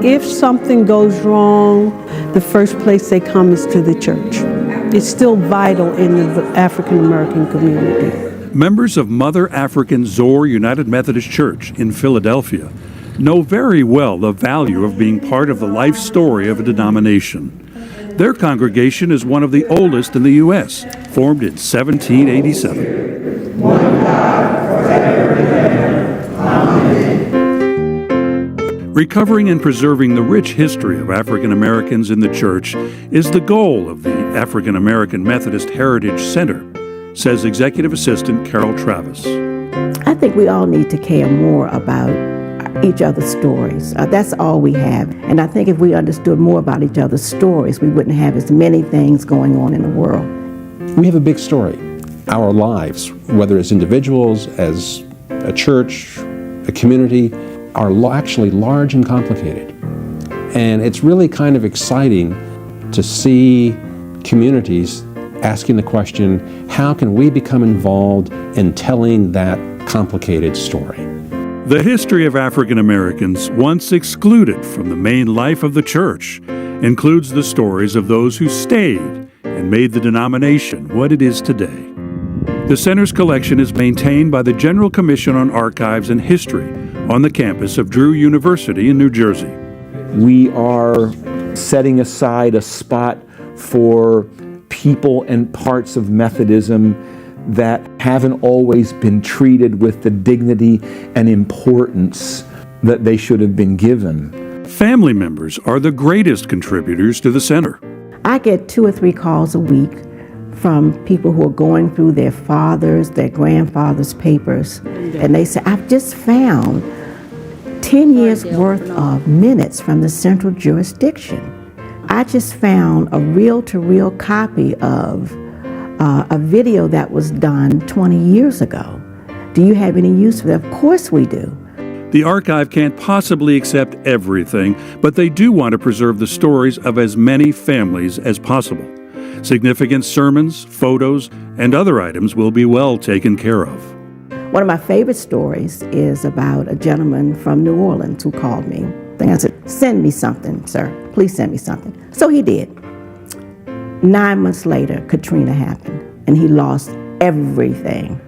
If something goes wrong, the first place they come is to the church. It's still vital in the African American community. Members of Mother African Zor United Methodist Church in Philadelphia know very well the value of being part of the life story of a denomination. Their congregation is one of the oldest in the U.S., formed in 1787. One God forever and ever. Amen. Recovering and preserving the rich history of African Americans in the church is the goal of the African American Methodist Heritage Center, says Executive Assistant Carol Travis. I think we all need to care more about each other's stories. That's all we have. And I think if we understood more about each other's stories, we wouldn't have as many things going on in the world. We have a big story. Our lives, whether as individuals, as a church, a community, are actually large and complicated. And it's really kind of exciting to see communities asking the question, how can we become involved in telling that complicated story? The history of African Americans, once excluded from the main life of the church, includes the stories of those who stayed and made the denomination what it is today. The center's collection is maintained by the General Commission on Archives and History on the campus of Drew University in New Jersey. We are setting aside a spot for people and parts of Methodism that haven't always been treated with the dignity and importance that they should have been given. Family members are the greatest contributors to the center. I get 2 or 3 calls a week from people who are going through their father's, their grandfather's papers, and they say, I've just found 10 years worth of minutes from the central jurisdiction. I just found a reel-to-reel copy of a video that was done 20 years ago. Do you have any use for that? Of course we do. The archive can't possibly accept everything, but they do want to preserve the stories of as many families as possible. Significant sermons, photos, and other items will be well taken care of. One of my favorite stories is about a gentleman from New Orleans who called me. And I said, send me something, sir. Please send me something. So he did. 9 months later, Katrina happened, and he lost everything.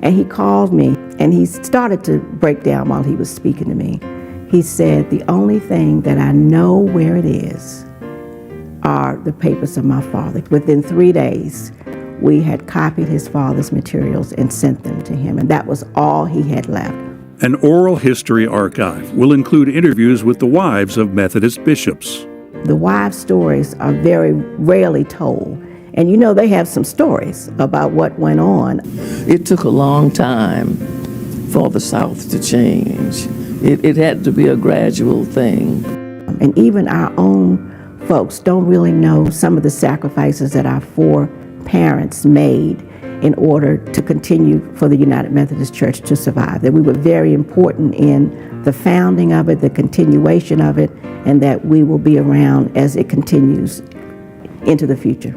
And he called me, and he started to break down while he was speaking to me. He said, the only thing that I know where it is are the papers of my father. Within 3 days, we had copied his father's materials and sent them to him, and that was all he had left. An oral history archive will include interviews with the wives of Methodist bishops. The wives' stories are very rarely told, and you know they have some stories about what went on. It took a long time for the South to change. It had to be a gradual thing. And even our own folks don't really know some of the sacrifices that our foreparents made in order to continue for the United Methodist Church to survive. That we were very important in the founding of it, the continuation of it, and that we will be around as it continues into the future.